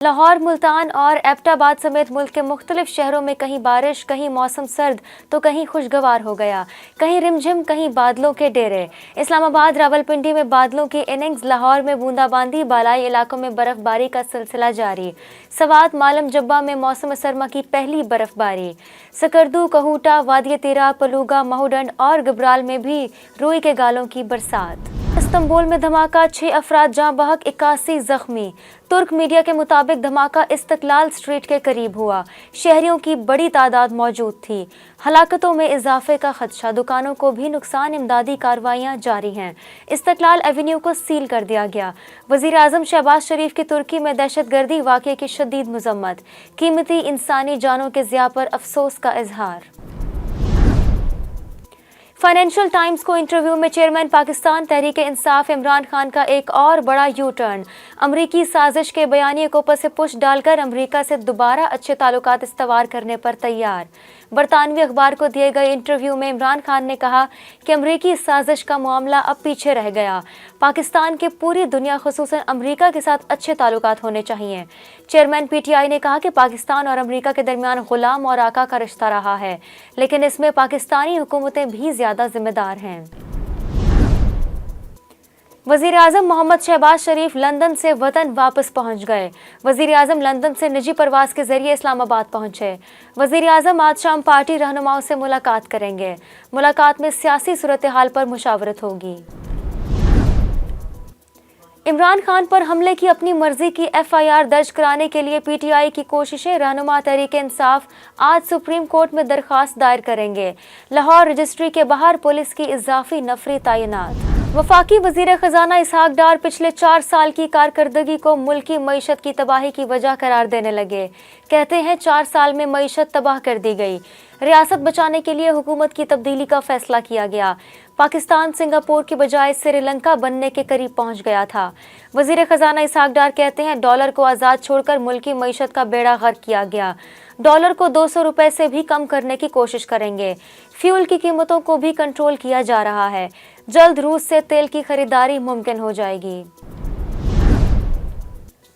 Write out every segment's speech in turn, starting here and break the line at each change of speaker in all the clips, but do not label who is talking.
लाहौर, मुल्तान और एबटाबाद समेत मुल्क के मुख्तलिफ शहरों में कहीं बारिश, कहीं मौसम सर्द तो कहीं खुशगवार हो गया। कहीं रिमझिम, कहीं बादलों के डेरे। इस्लामाबाद, रावलपिंडी में बादलों की इनिंग्स, लाहौर में बूंदाबांदी, बालाई इलाकों में बर्फबारी का सिलसिला जारी। सवात, मालम जब्बा में मौसम सरमा की पहली बर्फबारी। सकरदू, कहूटा, वादिय तिरा, पलूगा, महूडंड और गबराल में भी रुई के गालों की बरसात। इस्तांबुल में धमाका, 6 अफराद जाँ बहक, 81 जख्मी। तुर्क मीडिया के मुताबिक धमाका इस्तकलाल स्ट्रीट के करीब हुआ। शहरियों की बड़ी तादाद मौजूद थी। हलाकतों में इजाफे का खदशा, दुकानों को भी नुकसान, इमदादी कार्रवाइयाँ जारी हैं। इस्तकलाल एवेन्यू को सील कर दिया गया। वज़ीर आज़म शहबाज शरीफ की तुर्की में दहशतगर्दी वाक़े की शदीद मज़म्मत। कीमती इंसानी जानों के ज़िया पर अफसोस का इजहार। फाइनेंशियल टाइम्स को इंटरव्यू में चेयरमैन पाकिस्तान तहरीक इंसाफ इमरान खान का एक और बड़ा यू टर्न। अमरीकी साजिश के बयानिए को पस पुश डालकर अमरीका से दोबारा अच्छे ताल्लुकात इस्तवार करने पर तैयार। बरतानवी अखबार को दिए गए इंटरव्यू में इमरान खान ने कहा कि अमरीकी साजिश का मामला अब पीछे रह गया। पाकिस्तान के पूरी दुनिया खुसूसन अमरीका के साथ अच्छे ताल्लुकात होने चाहिए। चेयरमैन पीटीआई ने कहा कि पाकिस्तान और अमरीका के दरमियान गुलाम और आका का रिश्ता रहा है, लेकिन इसमें पाकिस्तानी हुकूमतें भी ज्यादा जिम्मेदार हैं। वज़ीर आज़म मोहम्मद शहबाज शरीफ लंदन से वतन वापस पहुंच गए। वज़ीर आज़म लंदन से निजी परवाज के जरिए इस्लामाबाद पहुंचे। वज़ीर आज़म आज शाम पार्टी रहनुमाओं से मुलाकात करेंगे। मुलाकात में सियासी सूरत हाल पर मुशावरत होगी। इमरान खान पर हमले की अपनी मर्जी की एफआईआर दर्ज कराने के लिए पीटीआई की कोशिशें, रहनुमा तहरीक इंसाफ आज सुप्रीम कोर्ट में दरख्वास्त दायर करेंगे। लाहौर रजिस्ट्री के बाहर पुलिस की इजाफी नफरी तैनात। वफाकी वजीर खजाना इसहाक डार पिछले 4 साल की कारकर्दगी को मुल्की मईशत की तबाही की वजह करार देने लगे। कहते हैं 4 साल में मईशत तबाह कर दी गई। रियासत बचाने के लिए हुकूमत की तब्दीली का फैसला किया गया। पाकिस्तान सिंगापुर की बजाय श्रीलंका बनने के करीब पहुंच गया था। वजीर खजाना इसहाक डार कहते हैं डॉलर को आज़ाद छोड़कर मुल्की मईशत का बेड़ा गर्क किया गया। डॉलर को 200 रुपए से भी कम करने की कोशिश करेंगे। फ्यूल की कीमतों को भी कंट्रोल किया जा रहा है। जल्द रूस से तेल की खरीदारी मुमकिन हो जाएगी।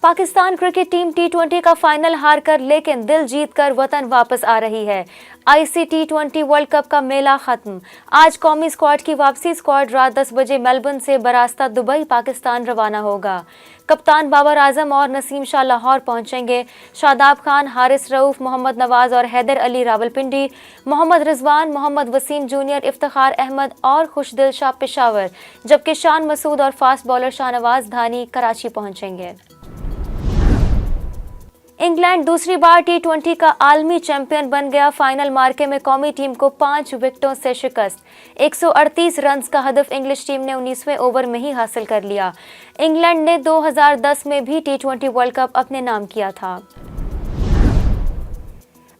पाकिस्तान क्रिकेट टीम T20 का फाइनल हार कर लेकिन दिल जीत कर वतन वापस आ रही है। ICT20 वर्ल्ड कप का मेला खत्म। आज कौमी स्क्वाड की वापसी। स्क्वाड रात 10 बजे मेलबर्न से बरास्ता दुबई पाकिस्तान रवाना होगा। कप्तान बाबर आजम और नसीम शाह लाहौर पहुंचेंगे। शादाब खान, हारिस रऊफ, मोहम्मद नवाज और हैदर अली रावलपिंडी, मोहम्मद रिजवान, मोहम्मद वसीम जूनियर, इफ्तिखार अहमद और खुशदिल शाह पेशावर, जबकि शान मसूद और फास्ट बॉलर शाहनवाज धानी कराची पहुंचेंगे। इंग्लैंड दूसरी बार T20 का आलमी चैंपियन बन गया। फाइनल मार्के में कौमी टीम को 5 विकेटों से शिकस्त। 138 रन्स का हदफ इंग्लिश टीम ने 19वें ओवर में ही हासिल कर लिया। इंग्लैंड ने 2010 में भी T20 वर्ल्ड कप अपने नाम किया था।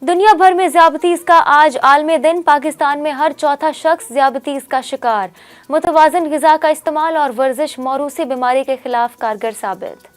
दुनिया भर में ज़्यादतीज़ का आज आलमी दिन। पाकिस्तान में हर चौथा शख्स ज़्यादतीज़ का शिकार। मुतवाज़िन ग़िज़ा का इस्तेमाल और वर्जिश मौरूसी बीमारी के खिलाफ कारगर साबित।